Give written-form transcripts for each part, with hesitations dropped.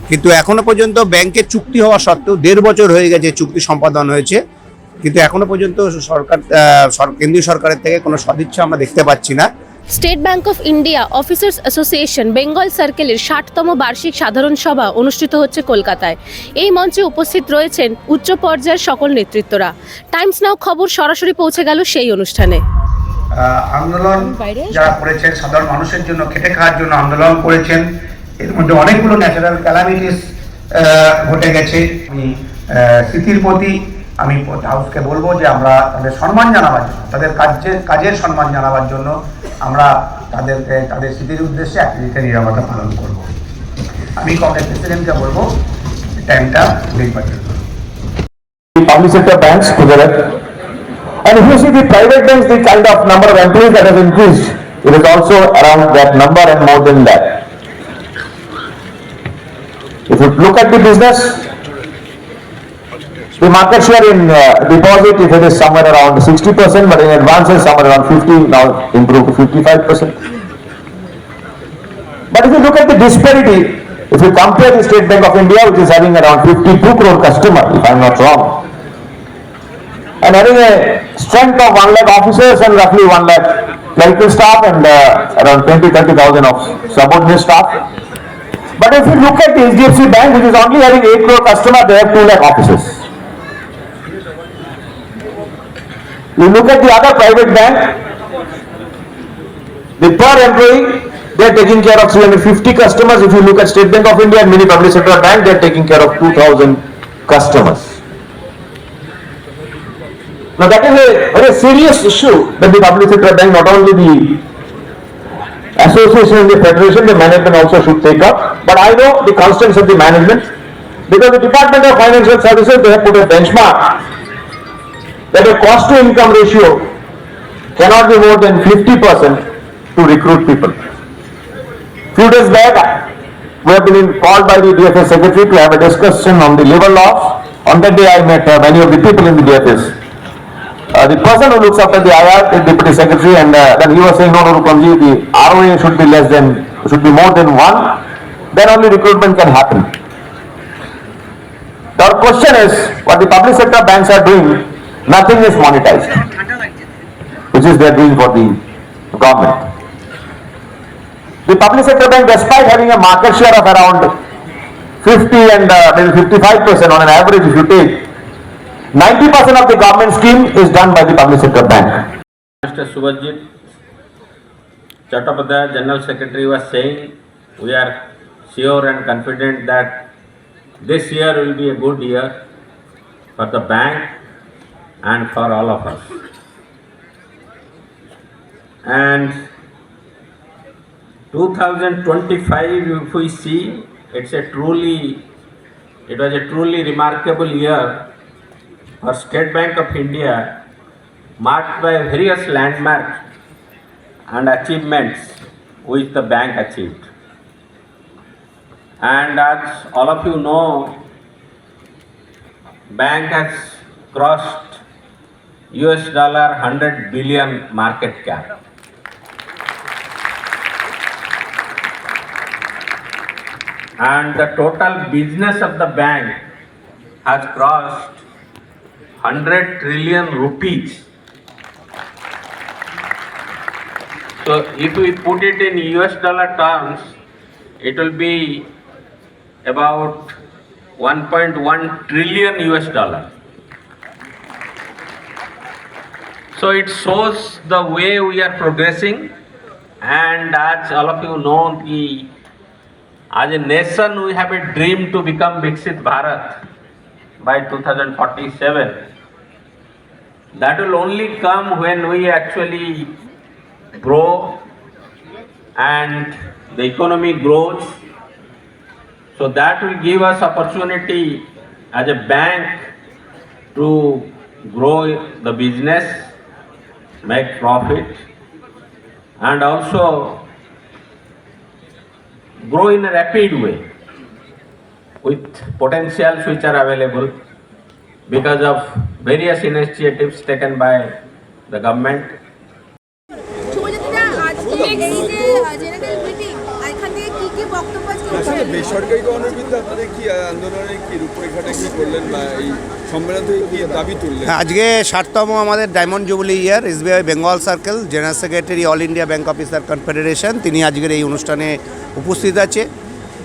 কিন্তু এখনো পর্যন্ত ব্যাংকের চুক্তি হওয়া সত্ত্বেও 1.5 বছর হয়ে গেছে চুক্তি সম্পাদন হয়েছে, কিন্তু এখনো পর্যন্ত কেন্দ্রীয় সরকারের থেকে কোনো সদিচ্ছা আমরা দেখতে পাচ্ছি না। State bank of India officers association Bengal সার্কেলের 60তম বার্ষিক সাধারণ সভা অনুষ্ঠিত হচ্ছে কলকাতায়। এই মঞ্চে উপস্থিত রয়েছেন উচ্চ পর্যায়ের সকল নেতৃত্বরা। টাইমস নাও খবর সরাসরি পৌঁছে গেল সেই অনুষ্ঠানে। আন্দোলন যারা করেছেন, সাধারণ মানুষের জন্য, খেটে খাওয়ার জন্য আন্দোলন করেছেন, এর মধ্যে অনেকগুলো ন্যাচারাল ক্যালামিটিস ঘটে গেছে। আমি স্মৃতির প্রতি আমি হাউসকে বলবো যে আমরা তাদের সম্মান জানাবার জন্য, তাদের কাজের সম্মান জানাবার জন্য আমরা তাদের স্মৃতির উদ্দেশ্যে 1 মিনিটের নীরবতা পালন করব। আমি কংগ্রেস প্রেসিডেন্টকে বলবো টাইমটা দেখবার জন্য। Public sector banks together, and if you see the private banks, the kind of number of employees that has increased, it is also around that number and more than that. If you look at the business, the market share in deposit, if it is somewhere around 60%, but in advances somewhere around 50, now improved to 55%. But if you look at the disparity, if you compare the State Bank of India, which is having around 52 crore customers, if I am not wrong, and having a strength of 1 lakh officers and roughly 1 lakh clerical staff and around 20-30,000 of subordinate staff. But if you look at the HDFC Bank, which is only having 8 crore customers, they have 2 lakh officers. You look at the other private bank, the per employee, they are taking care of 350 customers. If you look at State Bank of India and many public sector banks, they are taking care of 2,000 customers. Now that is a very serious issue that the public sector bank, not only the association and the federation, the management also should take up. But I know the constraints of the management, because the Department of Financial Services, they have put a benchmark that the cost to income ratio cannot be more than 50% to recruit people. Few days back, we have been called by the DFS secretary to have a discussion on the labor laws. On that day, I met many of the people in the DFS. The person who looks after the IR, the deputy secretary, and then he was saying, no, Rupanji, the ROA should be more than 1, then only recruitment can happen. Our question is, what the public sector banks are doing, nothing is monetized, which is they are doing for the government. The public sector bank, despite having a market share of around 50 and maybe 55% on an average, if you take, 90% of the government scheme is done by the public sector bank. Mr. Subhajit Chattopadhyay, General Secretary, was saying we are sure and confident that this year will be a good year for the bank and for all of us. And 2025, if we see, it was a truly remarkable year for State Bank of India, marked by various landmarks and achievements which the bank achieved. And as all of you know, bank has crossed $100 billion market cap. And the total business of the bank has crossed 100 trillion rupees. So if we put it in US dollar terms, it will be about 1.1 trillion US dollar. So it shows the way we are progressing, and as all of you know, as a nation we have a dream to become Viksit Bharat by 2047. That will only come when we actually grow and the economy grows. So that will give us opportunity as a bank to grow the business, make profit, and also grow in a rapid way with potentials which are available because of various initiatives taken by the government. বেসরকারীকরণের বিরুদ্ধে আপনাদের কি আন্দোলনের কি রূপরেখাটা কি করলেন বা এই সম্মেলন থেকে কি দাবি তুললেন? আজকে 60তম আমাদের diamond jubilee year SBI Bengal circle general secretary all India bank officer confederation তিনি আজকের এই অনুষ্ঠানে উপস্থিত আছে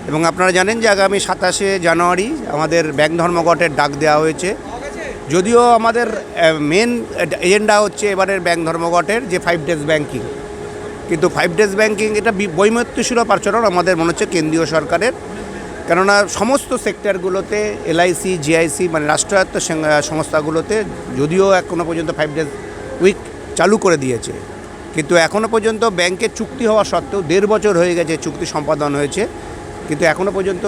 এবং আপনারা জানেন যে আগামী 27শে জানুয়ারি আমাদের ব্যাংক ধর্মঘটের ডাক দেওয়া হয়েছে। যদিও আমাদের মেন এজেন্ডা হচ্ছে এবারের ব্যাংক ধর্মঘটের যে 5 ডেজ ব্যাংকিং, কিন্তু 5 ডেজ ব্যাংকিং এটা বৈমত্যসুলভ আচরণ আমাদের মনে হচ্ছে কেন্দ্রীয় সরকারের, কেননা সমস্ত সেক্টরগুলোতে এলআইসি জিআইসি মানে রাষ্ট্রায়ত্ত সংস্থাগুলোতে যদিও এখনও পর্যন্ত 5 ডেজ উইক চালু করে দিয়েছে, কিন্তু এখনও পর্যন্ত ব্যাংকের চুক্তি হওয়া সত্ত্বেও 1.5 বছর হয়ে গেছে চুক্তি সম্পাদন হয়েছে, কিন্তু এখনও পর্যন্ত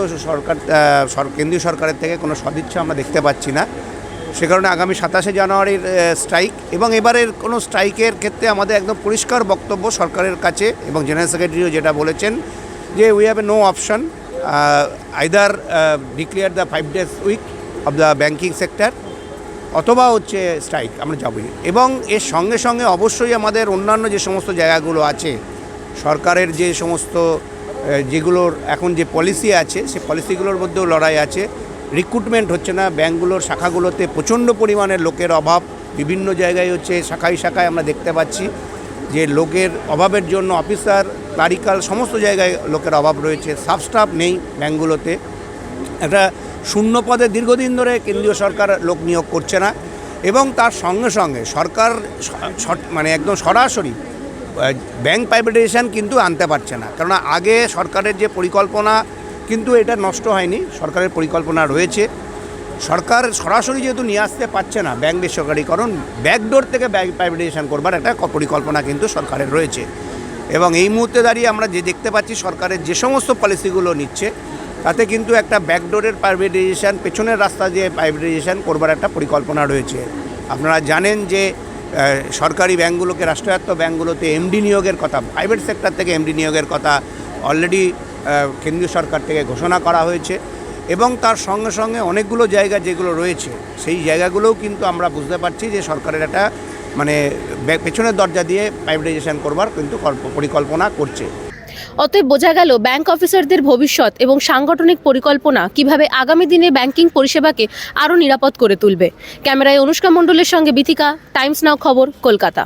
কেন্দ্রীয় সরকারের থেকে কোনো সদিচ্ছা আমরা দেখতে পাচ্ছি না। সে কারণে আগামী 27শে জানুয়ারির স্ট্রাইক এবং এবারের কোনো স্ট্রাইকের ক্ষেত্রে আমাদের একদম পরিষ্কার বক্তব্য সরকারের কাছে এবং জেনারেল সেক্রেটারিও যেটা বলেছেন যে we have a no option either declare the 5 days week of the banking sector অথবা হচ্ছে স্ট্রাইক আমরা যাবই। এবং এর সঙ্গে সঙ্গে অবশ্যই আমাদের অন্যান্য যে সমস্ত জায়গাগুলো আছে সরকারের যে সমস্ত যেগুলোর এখন যে পলিসি আছে সে পলিসিগুলোর মধ্যেও লড়াই আছে। রিক্রুটমেন্ট হচ্ছে না, ব্যাঙ্কগুলোর শাখাগুলোতে প্রচণ্ড পরিমাণে লোকের অভাব, বিভিন্ন জায়গায় হচ্ছে শাখায় শাখায় আমরা দেখতে পাচ্ছি যে লোকের অভাবের জন্য অফিসার ক্লারিক্যাল সমস্ত জায়গায় লোকের অভাব রয়েছে, সাব স্টাফ নেই ব্যাঙ্কগুলোতে, একটা শূন্য পদে দীর্ঘদিন ধরে কেন্দ্রীয় সরকার লোক নিয়োগ করছে না এবং তার সঙ্গে সঙ্গে সরকার মানে একদম সরাসরি ব্যাংক প্রাইভেটাইজেশন কিন্তু আনতে পারছে না, কেননা আগে সরকারের যে পরিকল্পনা কিন্তু এটা নষ্ট হয়নি, সরকারের পরিকল্পনা রয়েছে। সরকার সরাসরি যেহেতু নিয়ে আসতে পারছে না ব্যাংক বেসরকারিকরণ, ব্যাকডোর থেকে ব্যাংক প্রাইভেটাইজেশন করবার একটা পরিকল্পনা কিন্তু সরকারের রয়েছে এবং এই মুহূর্তে দাঁড়িয়ে আমরা যে দেখতে পাচ্ছি সরকারের যে সমস্ত পলিসিগুলো নিচ্ছে তাতে কিন্তু একটা ব্যাকডোরের প্রাইভেটাইজেশন, পেছনের রাস্তা দিয়ে প্রাইভেটাইজেশন করবার একটা পরিকল্পনা রয়েছে। আপনারা জানেন যে সরকারি ব্যাংকগুলোকে রাষ্ট্রায়ত্ত ব্যাংকগুলোতে এমডি নিয়োগের কথা, প্রাইভেট সেক্টর থেকে এমডি নিয়োগের কথা অলরেডি কেন্দ্রীয় সরকার থেকে ঘোষণা করা হয়েছে এবং তার সঙ্গে সঙ্গে অনেকগুলো জায়গা যেগুলো রয়েছে সেই জায়গাগুলোও কিন্তু আমরা বুঝতে পারছি যে সরকারের একটা মানে পেছনের দরজা দিয়ে প্রাইভেটাইজেশন করবার কিন্তু পরিকল্পনা করছে। অতএব বোঝা গেল ব্যাংক অফিসারদের ভবিষ্যৎ এবং সাংগঠনিক পরিকল্পনা কিভাবে আগামী দিনে ব্যাংকিং পরিষেবাকে আরও নিরাপদ করে তুলবে। ক্যামেরায় অনুষ্কা মণ্ডলের সঙ্গে বিথিকা, টাইমস নাও খবর, কলকাতা।